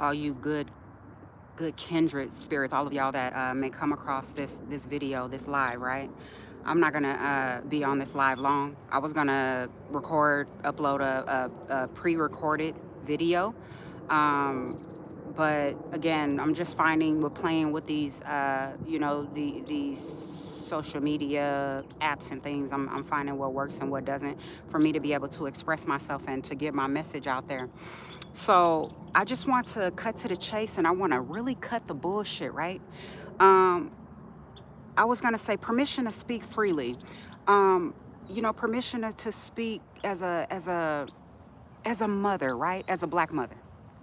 all you good kindred spirits, all of y'all that may come across this video, this live, right? I'm not gonna be on this live long. I was gonna upload a pre-recorded video, um, but again, I'm just finding with playing with these, these social media apps and things. I'm finding what works and what doesn't for me to be able to express myself and to get my message out there. So I just want to cut to the chase, and I want to really cut the bullshit, right? Um, I was gonna say permission to speak freely. Um, permission to speak as a mother, right? As a black mother.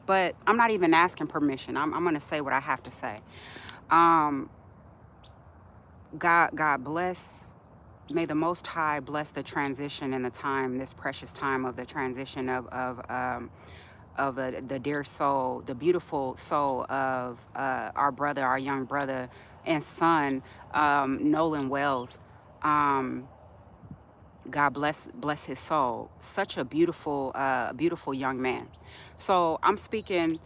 But I'm not even asking permission. I'm gonna say what I have to say. Um, God bless. May the Most High bless the transition and the time, this precious time of the transition of the dear soul, the beautiful soul of our brother, our young brother and son, Nolan Wells. Um, God bless his soul. Such a beautiful young man. So I'm speaking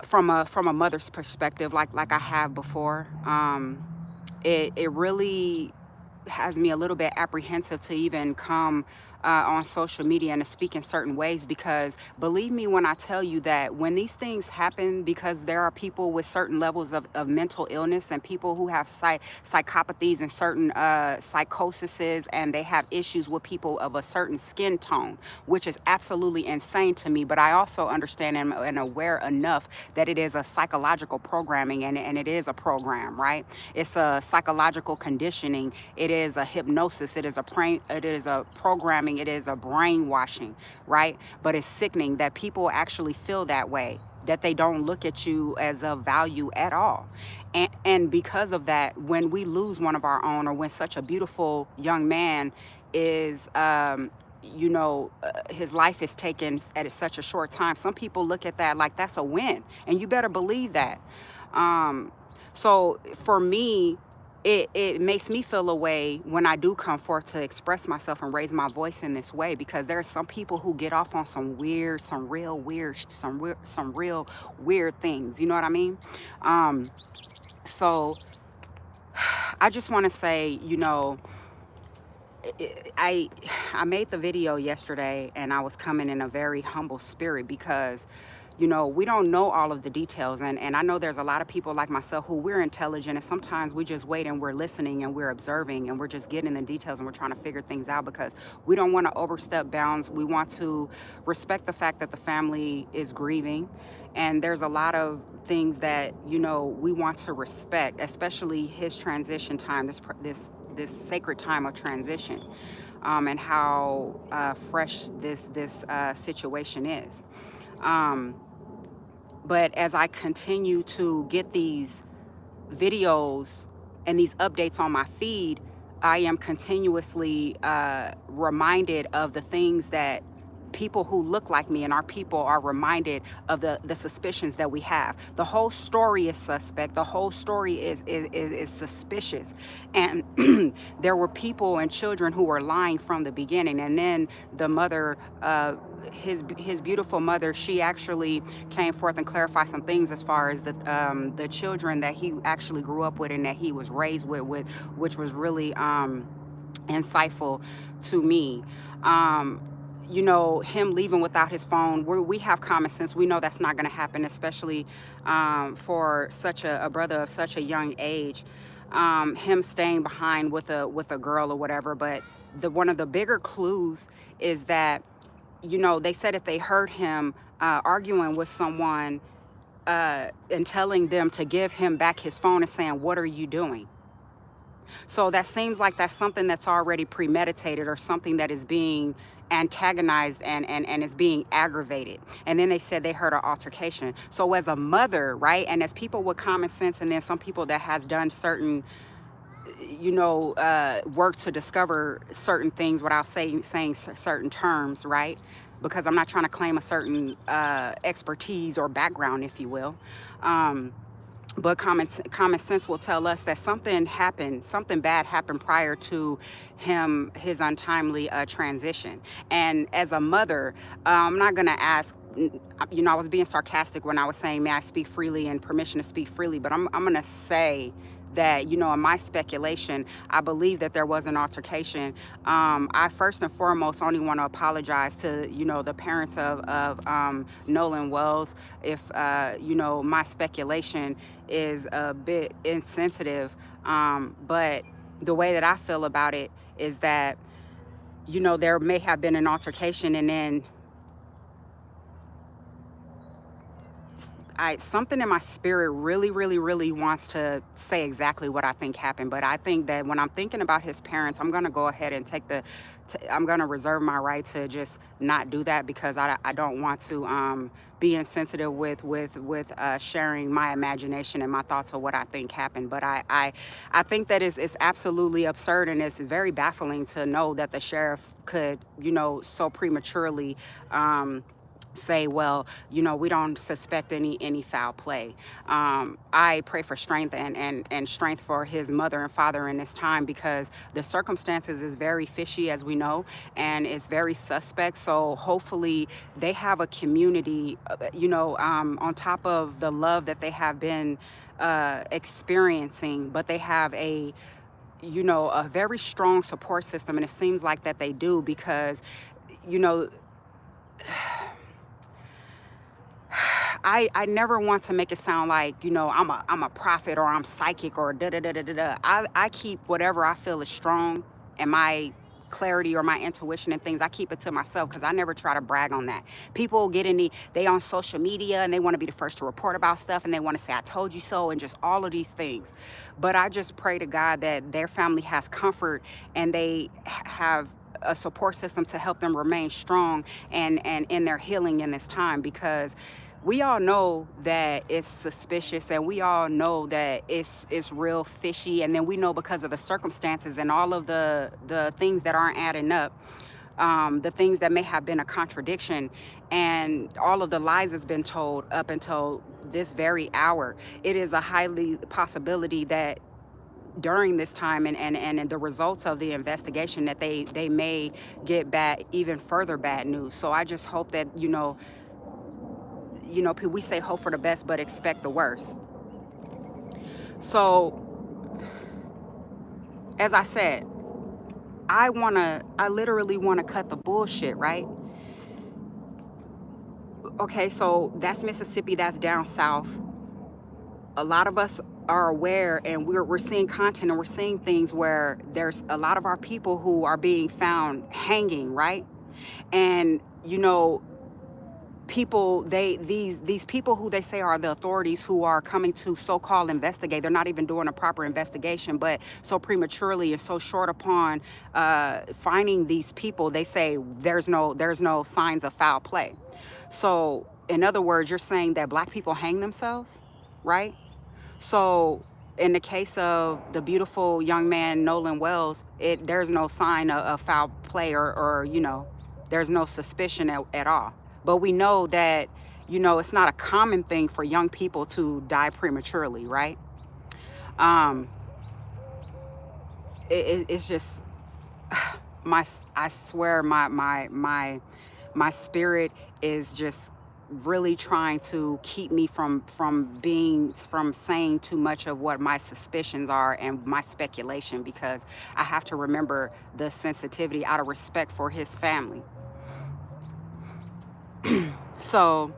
from a mother's perspective, like I have before. It really has me a little bit apprehensive to even come on social media and to speak in certain ways, because believe me when I tell you that when these things happen, because there are people with certain levels of mental illness and people who have psychopathies and certain psychoses, and they have issues with people of a certain skin tone, which is absolutely insane to me. But I also understand and aware enough that it is a psychological programming, and it is a program, right? It's a psychological conditioning. It is a hypnosis. It is a programming. It is a brainwashing, right? But it's sickening that people actually feel that way, that they don't look at you as of value at all. And because of that, when we lose one of our own, or when such a beautiful young man is, his life is taken at such a short time, some people look at that like that's a win. And you better believe that. Um, so for me, it makes me feel a way when I do come forth to express myself and raise my voice in this way, because there are some people who get off on some real weird things. You know what I mean? Um, so I just want to say, I I made the video yesterday, and I was coming in a very humble spirit because we don't know all of the details, and I know there's a lot of people like myself who we're intelligent, and sometimes we just wait and we're listening and we're observing and we're just getting the details and we're trying to figure things out because we don't want to overstep bounds. We want to respect the fact that the family is grieving, and there's a lot of things that we want to respect, especially his transition time, this sacred time of transition, and how fresh this situation is. Um, but as I continue to get these videos and these updates on my feed, I am continuously reminded of the things that people who look like me and our people are reminded of, the suspicions that we have. The whole story is suspect. The whole story is suspicious. And there were people and children who were lying from the beginning. And then the mother, his beautiful mother, she actually came forth and clarified some things as far as the children that he actually grew up with and that he was raised with, which was really insightful to me. Him leaving without his phone, we have common sense. We know that's not going to happen, especially for such a brother of such a young age. Him staying behind with a girl or whatever. But one of the bigger clues is that, they said that they heard him arguing with someone and telling them to give him back his phone and saying, "What are you doing?" So that seems like that's something that's already premeditated, or something that is being antagonized and is being aggravated. And then they said they heard an altercation. So as a mother, right, and as people with common sense, and then some people that has done certain work to discover certain things without saying certain terms, right? Because I'm not trying to claim a certain expertise or background, if you will. Um, But common sense will tell us that something bad happened prior to his untimely transition. And as a mother, I'm not gonna ask. I was being sarcastic when I was saying, "May I speak freely?" and permission to speak freely. But I'm gonna say that, in my speculation, I believe that there was an altercation. I first and foremost only want to apologize to, the parents of Nolan Wells if, my speculation is a bit insensitive. But the way that I feel about it is that, there may have been an altercation, and then something in my spirit really, really, really wants to say exactly what I think happened. But I think that when I'm thinking about his parents, I'm gonna go ahead and I'm gonna reserve my right to just not do that, because I don't want to be insensitive with sharing my imagination and my thoughts of what I think happened. But I think that it's absolutely absurd, and it's very baffling to know that the sheriff could, so prematurely say, well, we don't suspect any foul play. I pray for strength and strength for his mother and father in this time, because the circumstances is very fishy, as we know, and it's very suspect. So hopefully they have a community, on top of the love that they have been experiencing, but they have a very strong support system. And it seems like that they do, because, you know, I never want to make it sound like, I'm a prophet, or I'm psychic, or da da da da da da. I keep whatever I feel is strong, and my clarity or my intuition and things, I keep it to myself, because I never try to brag on that. People they on social media, and they want to be the first to report about stuff, and they want to say, I told you so, and just all of these things. But I just pray to God that their family has comfort, and they have a support system to help them remain strong and in their healing in this time, because we all know that it's suspicious, and we all know that it's real fishy. And then we know, because of the circumstances and all of the things that aren't adding up, the things that may have been a contradiction, and all of the lies that's been told up until this very hour, it is a highly possibility that during this time and the results of the investigation, that they may get even further bad news. So I just hope that, we say hope for the best, but expect the worst. So, as I said, I literally want to cut the bullshit, right? Okay, so that's Mississippi, that's down south. A lot of us are aware, and we're seeing content, and we're seeing things where there's a lot of our people who are being found hanging, right? And, people, these people who they say are the authorities, who are coming to so-called investigate, they're not even doing a proper investigation, but so prematurely and so short upon finding these people, they say there's no signs of foul play. So in other words, you're saying that Black people hang themselves, right? So in the case of the beautiful young man Nolan Wells, there's no sign of foul play, or there's no suspicion at all. But we know that, it's not a common thing for young people to die prematurely, right? It's just I swear my spirit is just really trying to keep me from saying too much of what my suspicions are and my speculation, because I have to remember the sensitivity out of respect for his family. So,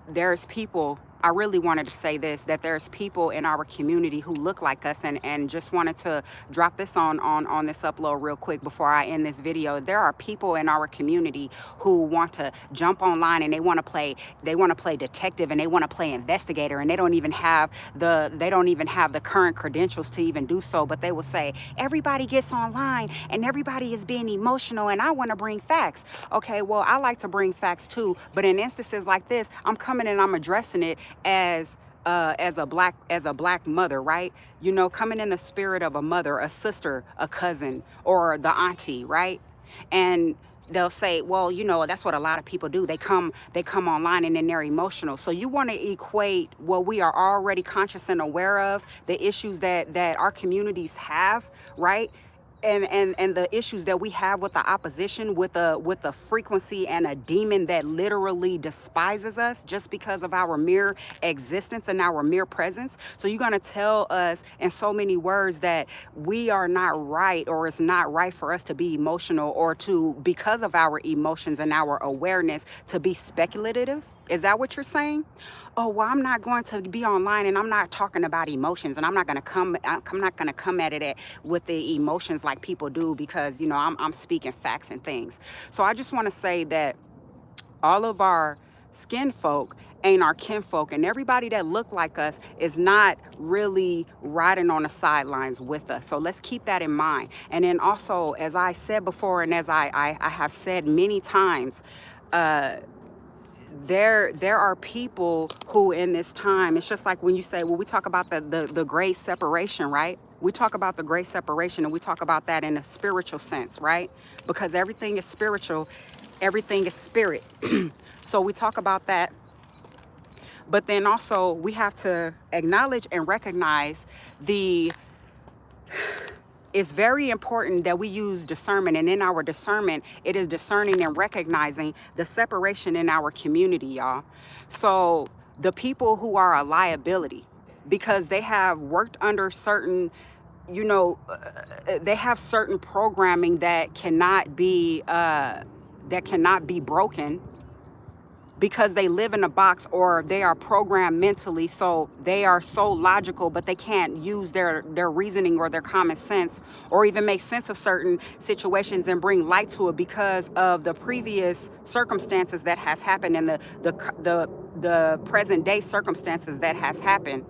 there's people, I really wanted to say this, that there's people in our community who look like us, and just wanted to drop this on this upload real quick before I end this video. There are people in our community who want to jump online, and they want to play detective, and they want to play investigator, and they don't even have the current credentials to even do so. But they will say, everybody gets online and everybody is being emotional, and I want to bring facts. Okay, well, I like to bring facts too, but in instances like this, I'm coming and I'm addressing it as a black mother, right? Coming in the spirit of a mother, a sister, a cousin, or the auntie, right? And they'll say, well, you know, that's what a lot of people do. They come online and then they're emotional. So you want to equate what we are already conscious and aware of, the issues that our communities have, right? And the issues that we have with the opposition, with a frequency and a demon that literally despises us just because of our mere existence and our mere presence. So you're going to tell us in so many words that we are not right, or it's not right for us to be emotional, or to, because of our emotions and our awareness, to be speculative? Is that what you're saying? Oh, well, I'm not going to be online and I'm not talking about emotions, and I'm not going to come at it with the emotions like people do, because, you know, I'm speaking facts and things. So I just want to say that all of our skin folk ain't our kinfolk, and everybody that look like us is not really riding on the sidelines with us. So let's keep that in mind. And then also, as I said before, and as I have said many times, there are people who in this time, it's just like when you say, well, we talk about the great separation, right? We talk about the great separation, and we talk about that in a spiritual sense, right? Because everything is spiritual, everything is spirit. So we talk about that. But then also we have to acknowledge and recognize it's very important that we use discernment, and in our discernment, it is discerning and recognizing the separation in our community, y'all. So the people who are a liability, because they have worked under certain, you know, they have certain programming that cannot be broken, because they live in a box, or they are programmed mentally, so they are so logical, but they can't use their reasoning or their common sense, or even make sense of certain situations and bring light to it because of the previous circumstances that has happened, and the present day circumstances that has happened.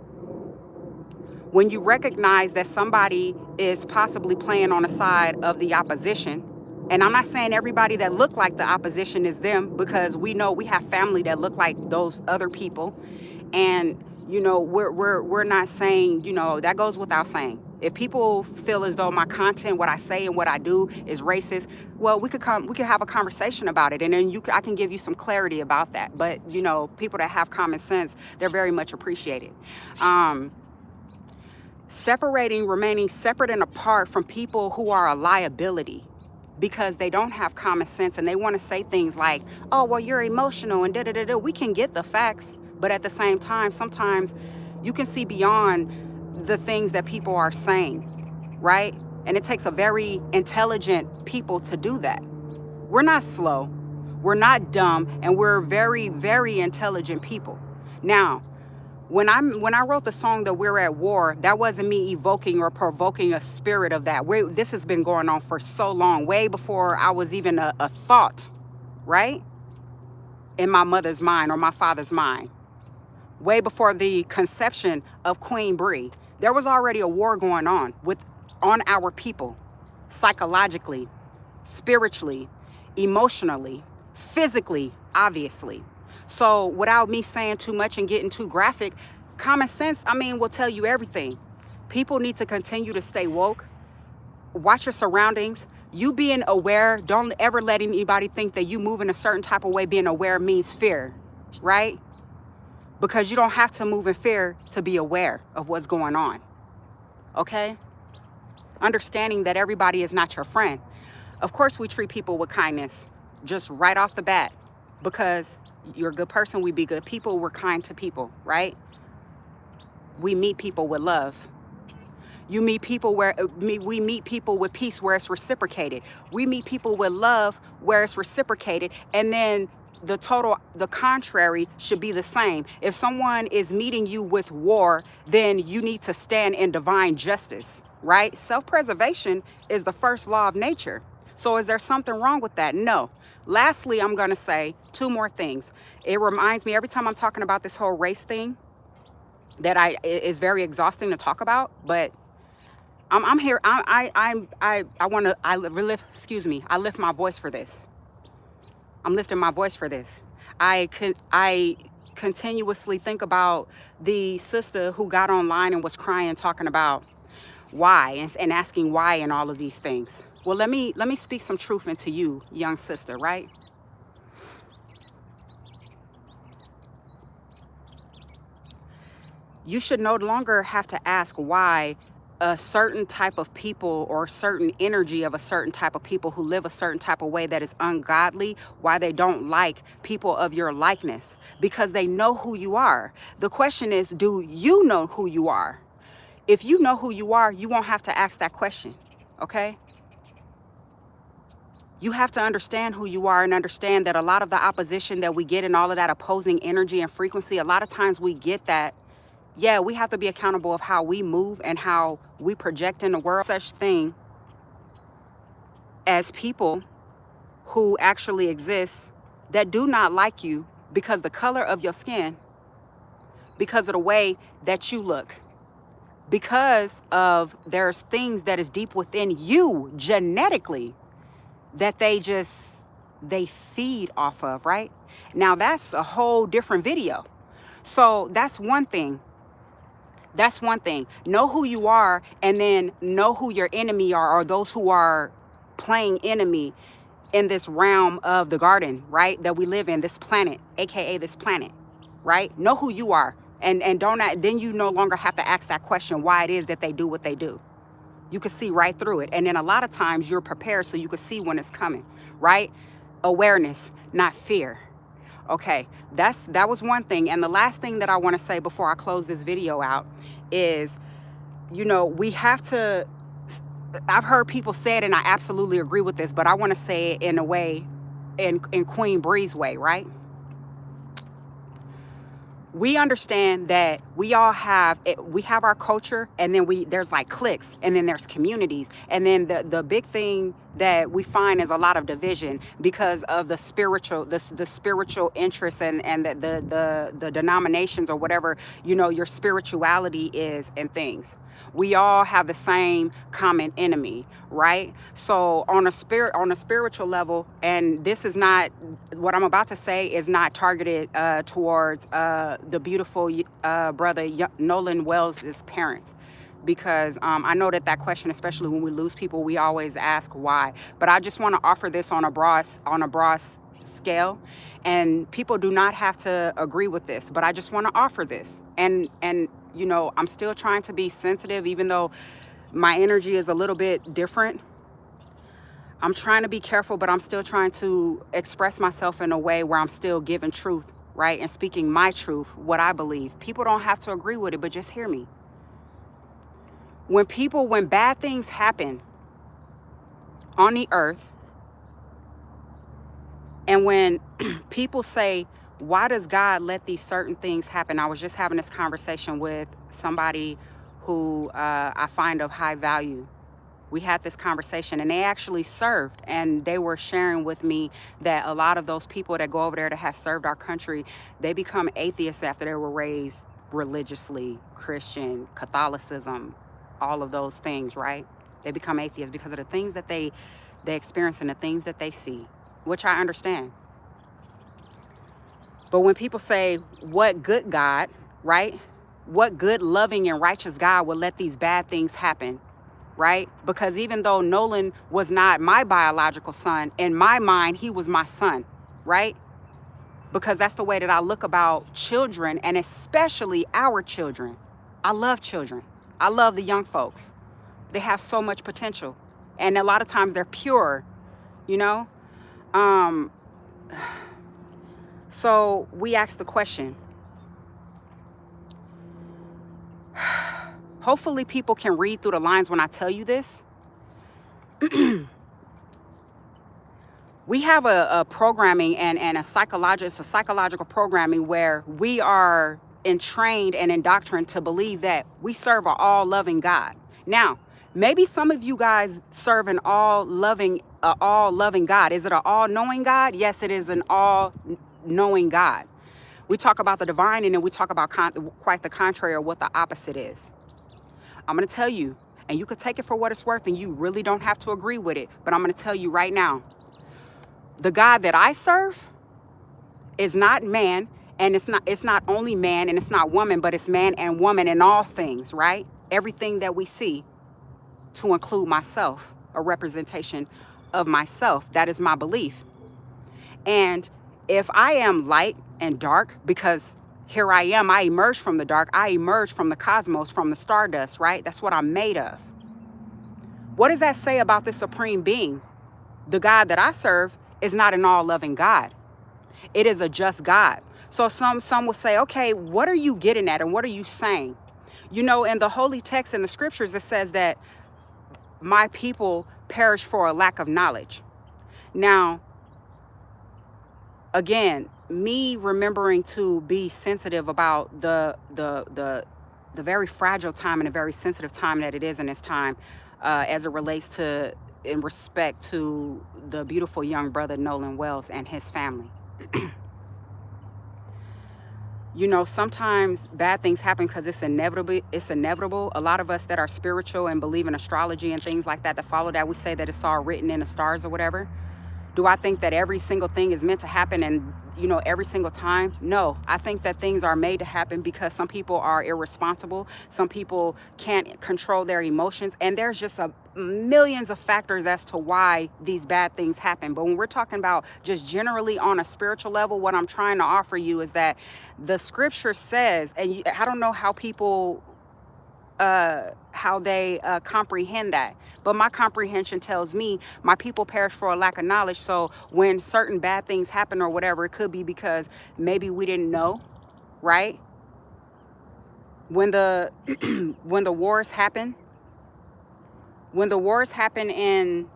When you recognize that somebody is possibly playing on the side of the opposition, and I'm not saying everybody that look like the opposition is them, because we know we have family that look like those other people. And, you know, we're not saying, you know, that goes without saying. If people feel as though my content, what I say and what I do is racist, well, we could have a conversation about it. And then I can give you some clarity about that. But, you know, people that have common sense, they're very much appreciated. Remaining separate and apart from people who are a liability, because they don't have common sense, and they want to say things like, oh, well, you're emotional and da-da-da-da. We can get the facts, but at the same time, sometimes you can see beyond the things that people are saying, right? And it takes a very intelligent people to do that. We're not slow, we're not dumb, and we're very, very intelligent people. Now, when I wrote the song that We're at War, that wasn't me evoking or provoking a spirit of that. This has been going on for so long, way before I was even a thought, right? In my mother's mind or my father's mind. Way before the conception of Queen Bri. There was already a war going on on our people, psychologically, spiritually, emotionally, physically, obviously. So without me saying too much and getting too graphic, common sense, will tell you everything. People need to continue to stay woke. Watch your surroundings. You being aware, don't ever let anybody think that you move in a certain type of way. Being aware means fear, right? Because you don't have to move in fear to be aware of what's going on, okay? Understanding that everybody is not your friend. Of course, we treat people with kindness, just right off the bat, because you're a good person, we be good people, we're kind to people, right? We meet people with love. We meet people with peace where it's reciprocated. We meet people with love where it's reciprocated, and then the contrary should be the same. If someone is meeting you with war, then you need to stand in divine justice, right? Self-preservation is the first law of nature. So is there something wrong with that? No. Lastly, I'm going to say two more things. It reminds me every time I'm talking about this whole race thing that is very exhausting to talk about, but I'm here. I lift my voice for this. I'm lifting my voice for this. I continuously think about the sister who got online and was crying, talking about, why, and asking why and all of these things. Well, let me speak some truth into you, young sister, right? You should no longer have to ask why a certain type of people or certain energy of a certain type of people who live a certain type of way that is ungodly, why they don't like people of your likeness, because they know who you are. The question is, do you know who you are? If you know who you are, you won't have to ask that question, okay? You have to understand who you are and understand that a lot of the opposition that we get and all of that opposing energy and frequency, a lot of times we get that. Yeah, we have to be accountable of how we move and how we project in the world. Such thing as people who actually exist that do not like you because the color of your skin, because of the way that you look, because of there's things that is deep within you genetically that they feed off of, right? Now that's a whole different video. So that's one thing. That's one thing. Know who you are, and then know who your enemy are, or those who are playing enemy in this realm of the garden, right? That we live in, this planet, aka this planet, right? Know who you are, and then you no longer have to ask that question why it is that they do what they do. You can see right through it. And then a lot of times you're prepared so you can see when it's coming, right? Awareness, not fear. Okay, that was one thing. And the last thing that I want to say before I close this video out is, we have to, I've heard people say it and I absolutely agree with this, but I want to say it in a way, in Queen Bri's way, right? We understand that we all have our culture, and then there's like cliques, and then there's communities, and then the big thing that we find is a lot of division because of the spiritual interests and the denominations or whatever your spirituality is and things. We all have the same common enemy, right? So on a spiritual level, and this is not what I'm about to say is not targeted towards the beautiful brother Nolan Wells' parents, because I know that question, especially when we lose people, we always ask why. But I just want to offer this on a broad scale, and people do not have to agree with this, but I just want to offer this, and I'm still trying to be sensitive, even though my energy is a little bit different. I'm trying to be careful, but I'm still trying to express myself in a way where I'm still giving truth, right? And speaking my truth, what I believe. People don't have to agree with it, but just hear me. When bad things happen on the earth, and when people say, why does God let these certain things happen? I was just having this conversation with somebody who I find of high value. We had this conversation, and they actually served, and they were sharing with me that a lot of those people that go over there that have served our country, they become atheists after they were raised religiously, Christian, Catholicism, all of those things, right? They become atheists because of the things that they experience and the things that they see, which I understand. But when people say, what good God, right? What good, loving, and righteous God would let these bad things happen, right? Because even though Nolan was not my biological son, in my mind, he was my son, right? Because that's the way that I look about children, and especially our children. I love children. I love the young folks. They have so much potential. And a lot of times they're pure, So we ask the question. Hopefully people can read through the lines when I tell you this. We have a programming and a psychological programming where we are entrained and indoctrined to believe that we serve an all-loving God. Now, maybe some of you guys serve an all-loving God. Is it an all-knowing God? Yes, it is an all-knowing God. We talk about the divine, and then we talk about quite the contrary, or what the opposite is. I'm going to tell you, and you can take it for what it's worth, and you really don't have to agree with it, but I'm going to tell you right now, the God that I serve is not man, and it's not only man, and it's not woman, but it's man and woman in all things, right? Everything that we see, to include myself, a representation of myself. That is my belief. And if I am light and dark, because here I am, I emerged from the dark, I emerged from the cosmos, from the stardust, right? That's what I'm made of. What does that say about the supreme being? The God that I serve is not an all-loving God. It is a just God. So some will say, okay, what are you getting at and what are you saying? You know, in the holy text in the scriptures, it says that my people perish for a lack of knowledge. Now, again, me remembering to be sensitive about the very fragile time and a very sensitive time that it is in this time, as it relates to, in respect to the beautiful young brother Nolan Wells and his family. You know, sometimes bad things happen because it's inevitable. It's inevitable. A lot of us that are spiritual and believe in astrology and things like that, that follow that, we say that it's all written in the stars or whatever. Do I think that every single thing is meant to happen and, you know, every single time? No, I think that things are made to happen because some people are irresponsible. Some people can't control their emotions. And there's just millions of factors as to why these bad things happen. But when we're talking about just generally on a spiritual level, what I'm trying to offer you is that the scripture says, and I don't know how people how they comprehend that. But my comprehension tells me my people perish for a lack of knowledge. So when certain bad things happen or whatever, it could be because maybe we didn't know, right? When the when the wars happen in,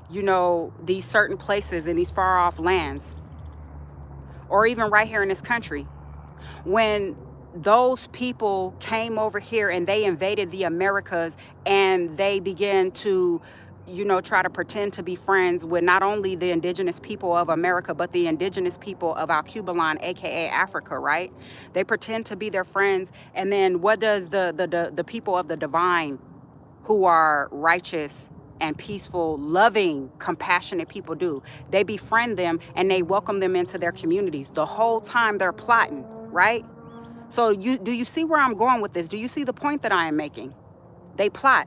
you know, these certain places in these far off lands, or even right here in this country, when those people came over here and they invaded the Americas and they began to, you know, try to pretend to be friends with not only the indigenous people of America, but the indigenous people of our Cuban, aka Africa, right? They pretend to be their friends. And then what does the people of the divine, who are righteous and peaceful, loving, compassionate people, do? They befriend them and they welcome them into their communities. The whole time they're plotting, right? So do you see where I'm going with this? Do you see the point that I am making? They plot,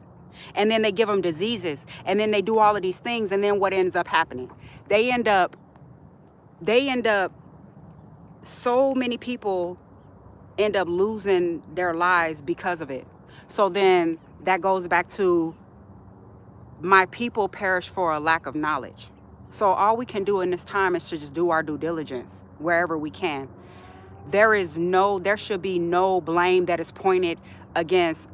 and then they give them diseases, and then they do all of these things, and then what ends up happening? They end up, so many people end up losing their lives because of it. So then that goes back to my people perish for a lack of knowledge. So all we can do in this time is to just do our due diligence wherever we can. There should be no blame that is pointed against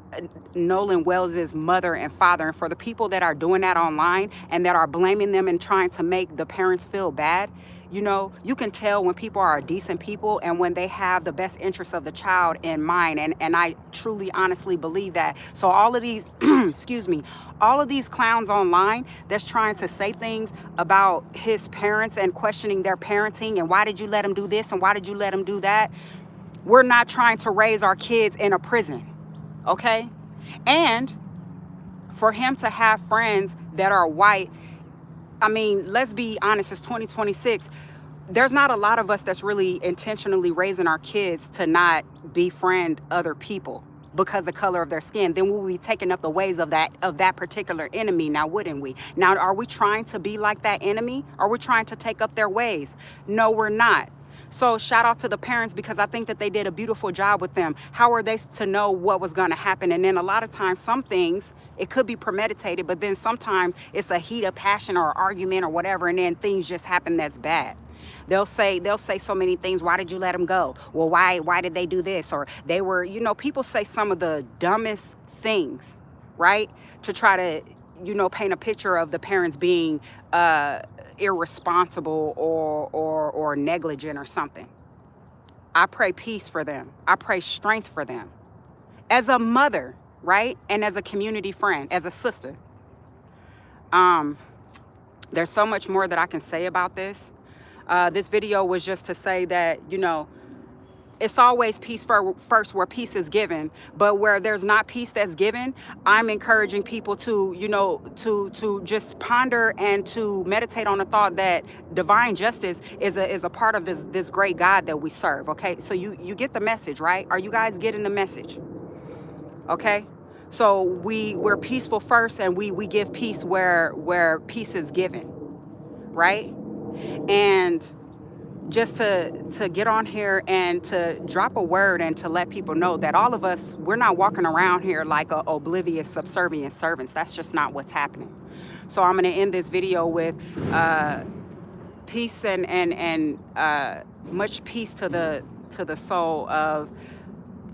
Nolan Wells's mother and father. And for the people that are doing that online and that are blaming them and trying to make the parents feel bad, you know, you can tell when people are decent people and when they have the best interests of the child in mind. And I truly, honestly believe that. So all of these, excuse me, all of these clowns online that's trying to say things about his parents and questioning their parenting and why did you let him do this and why did you let him do that? We're not trying to raise our kids in a prison, okay? And for him to have friends that are white, I mean, let's be honest, it's 2026. There's not a lot of us that's really intentionally raising our kids to not befriend other people because of the color of their skin. Then we'll be taking up the ways of that particular enemy, now wouldn't we? Now, are we trying to be like that enemy? Are we trying to take up their ways? No, we're not. So shout out to the parents, because I think that they did a beautiful job with them. How are they to know what was going to happen? And then a lot of times, some things, it could be premeditated, but then sometimes it's a heat of passion or argument or whatever, and then things just happen that's bad. They'll say so many things. Why did you let them go? Well, why did they do this? Or they were, you know, people say some of the dumbest things, right? To try to, you know, paint a picture of the parents being irresponsible or negligent or something. I pray peace for them. I pray strength for them. As a mother, right? And as a community friend, as a sister. There's so much more that I can say about this. This video was just to say that, you know, it's always peace first where peace is given, but where there's not peace that's given, I'm encouraging people to, you know, to just ponder and to meditate on the thought that divine justice is a part of this great God that we serve. Okay, so you get the message, right? Are you guys getting the message? Okay, So we're peaceful first, and we give peace where peace is given, right? And just to get on here and to drop a word and to let people know that all of us, we're not walking around here like oblivious, subservient servants. That's just not what's happening. So I'm going to end this video with peace and much peace to the soul of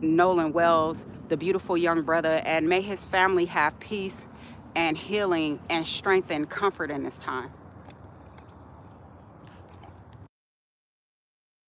Nolan Wells, the beautiful young brother, and may his family have peace and healing and strength and comfort in this time.